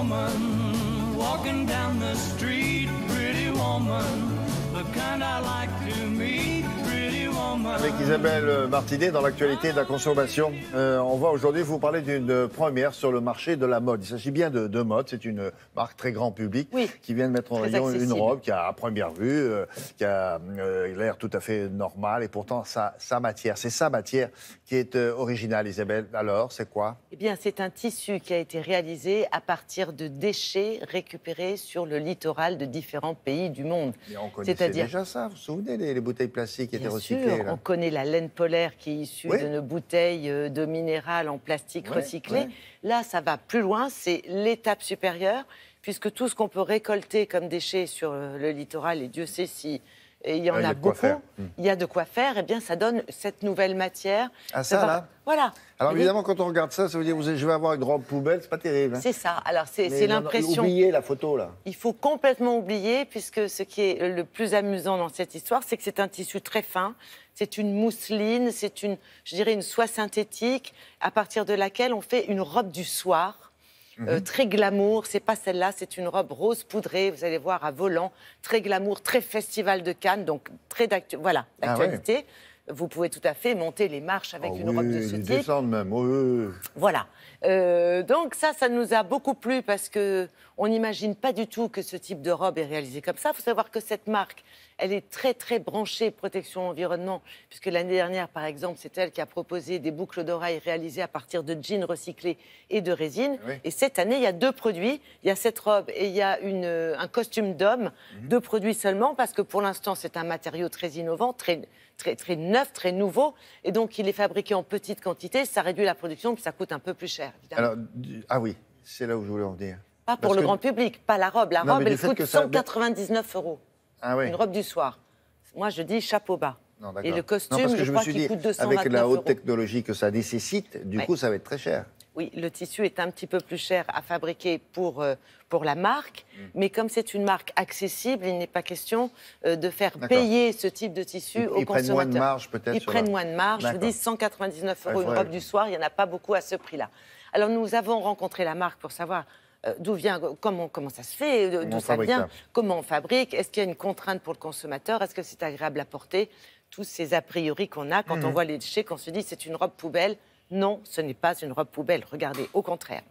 woman, walking down the street, pretty woman, the kind I like to meet, pretty woman. Avec Isabelle Martinet dans l'actualité de la consommation, on va aujourd'hui vous parler d'une première sur le marché de la mode. Il s'agit bien de mode, c'est une marque très grand public qui vient de mettre en rayon une robe qui a à première vue, qui a l'air tout à fait normal et pourtant sa matière, c'est sa matière qui est originale. Isabelle, alors c'est quoi? Eh bien, c'est un tissu qui a été réalisé à partir de déchets récupérés sur le littoral de différents pays du monde. Mais on connaissait déjà ça, vous vous souvenez, les bouteilles plastiques qui étaient recyclées là. On connaît la laine polaire qui est issue de nos bouteilles de minérales en plastique recyclé. Là, ça va plus loin, c'est l'étape supérieure, puisque tout ce qu'on peut récolter comme déchets sur le littoral, et Dieu sait si il y en a beaucoup, il y a de quoi faire, et bien ça donne cette nouvelle matière. Ah ça là. Voilà. Alors évidemment, quand on regarde ça, ça veut dire je vais avoir une robe poubelle, c'est pas terrible. Hein. C'est ça. Alors c'est l'impression. Oubliez la photo là. Il faut complètement oublier, puisque ce qui est le plus amusant dans cette histoire, c'est que c'est un tissu très fin. C'est une mousseline, c'est je dirais une soie synthétique, à partir de laquelle on fait une robe du soir. Très glamour, c'est pas celle-là, c'est une robe rose poudrée, vous allez voir à volant, très glamour, très festival de Cannes, donc très d'actualité. Vous pouvez tout à fait monter les marches avec une robe de ce type. Descendre même, Voilà. Donc ça nous a beaucoup plu parce qu'on n'imagine pas du tout que ce type de robe est réalisé comme ça. Il faut savoir que cette marque, elle est très, très branchée protection environnement, puisque l'année dernière, par exemple, c'est elle qui a proposé des boucles d'oreilles réalisées à partir de jeans recyclés et de résine. Et cette année, il y a 2 produits. Il y a cette robe et il y a un costume d'homme. 2 produits seulement, parce que pour l'instant, c'est un matériau très innovant, très neuf, très nouveau. Et donc, il est fabriqué en petite quantité. Ça réduit la production, puis ça coûte un peu plus cher, évidemment. Alors, ah oui, c'est là où je voulais en venir. Pas pour le grand public, pas la robe. La robe, elle coûte 199 €. Ah oui. Une robe du soir. Moi, je dis chapeau bas. Non, et le costume, parce que je crois qu'il coûte 229 €. Avec la haute technologie que ça nécessite, du coup, ça va être très cher. Oui, le tissu est un petit peu plus cher à fabriquer pour la marque, mais comme c'est une marque accessible, il n'est pas question de faire payer ce type de tissu aux consommateurs. Ils prennent moins de marge peut-être. Ils prennent moins de marge. Je vous dis 199 € une robe du soir, il n'y en a pas beaucoup à ce prix-là. Alors nous avons rencontré la marque pour savoir d'où vient, comment ça se fait, d'où ça vient, comment on fabrique, est-ce qu'il y a une contrainte pour le consommateur, est-ce que c'est agréable à porter, tous ces a priori qu'on a quand on voit les déchets, qu'on se dit c'est une robe poubelle. Non, ce n'est pas une robe poubelle, regardez, au contraire.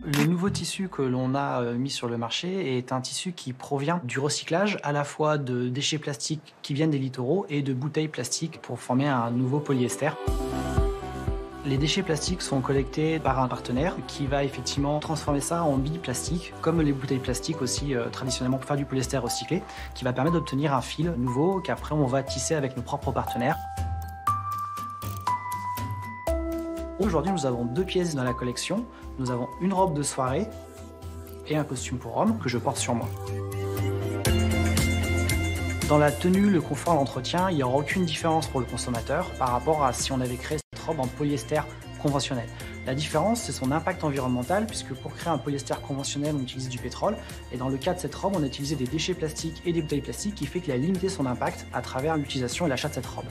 Le nouveau tissu que l'on a mis sur le marché est un tissu qui provient du recyclage à la fois de déchets plastiques qui viennent des littoraux et de bouteilles plastiques pour former un nouveau polyester. Les déchets plastiques sont collectés par un partenaire qui va effectivement transformer ça en billes plastiques, comme les bouteilles plastiques aussi traditionnellement pour faire du polyester recyclé, qui va permettre d'obtenir un fil nouveau qu'après on va tisser avec nos propres partenaires. Aujourd'hui, nous avons 2 pièces dans la collection. Nous avons une robe de soirée et un costume pour homme que je porte sur moi. Dans la tenue, le confort et l'entretien, il n'y aura aucune différence pour le consommateur par rapport à si on avait créé cette robe en polyester conventionnel. La différence, c'est son impact environnemental, puisque pour créer un polyester conventionnel, on utilise du pétrole. Et dans le cas de cette robe, on a utilisé des déchets plastiques et des bouteilles plastiques, qui fait qu'il a limité son impact à travers l'utilisation et l'achat de cette robe.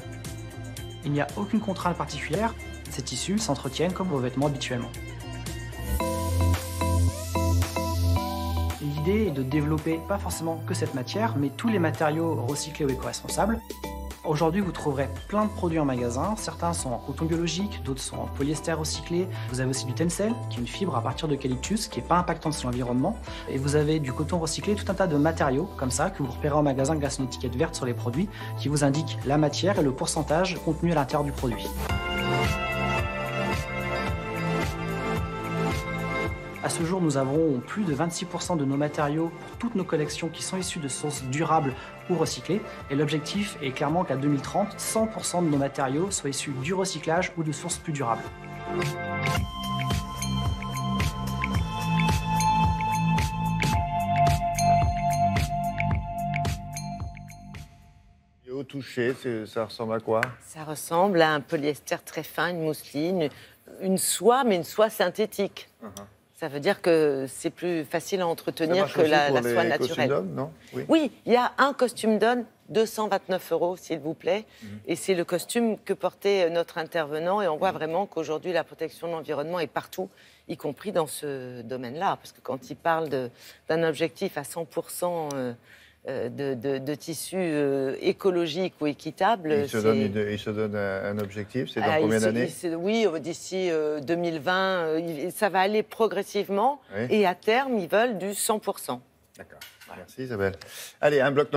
Il n'y a aucune contrainte particulière. Ces tissus s'entretiennent comme vos vêtements habituellement. L'idée est de développer pas forcément que cette matière, mais tous les matériaux recyclés ou éco-responsables. Aujourd'hui, vous trouverez plein de produits en magasin. Certains sont en coton biologique, d'autres sont en polyester recyclé. Vous avez aussi du Tencel, qui est une fibre à partir d'eucalyptus, qui n'est pas impactante sur l'environnement. Et vous avez du coton recyclé, tout un tas de matériaux comme ça, que vous repérez en magasin grâce à une étiquette verte sur les produits, qui vous indique la matière et le pourcentage contenu à l'intérieur du produit. À ce jour, nous avons plus de 26% de nos matériaux pour toutes nos collections qui sont issus de sources durables ou recyclées. Et l'objectif est clairement qu'à 2030, 100% de nos matériaux soient issus du recyclage ou de sources plus durables. Et au toucher, ça ressemble à quoi? Ça ressemble à un polyester très fin, une mousseline, une soie, mais une soie synthétique. Ça veut dire que c'est plus facile à entretenir que la soie naturelle. Non oui, il y a un costume d'homme, 229 €, s'il vous plaît. Et c'est le costume que portait notre intervenant. Et on voit vraiment qu'aujourd'hui, la protection de l'environnement est partout, y compris dans ce domaine-là. Parce que quand il parle d'un objectif à 100% de tissu écologique ou équitable... Il se donne un objectif, c'est dans combien d'années? Oui, d'ici 2020, ça va aller progressivement. Oui. Et à terme, ils veulent du 100%. D'accord. Merci Isabelle. Allez, un bloc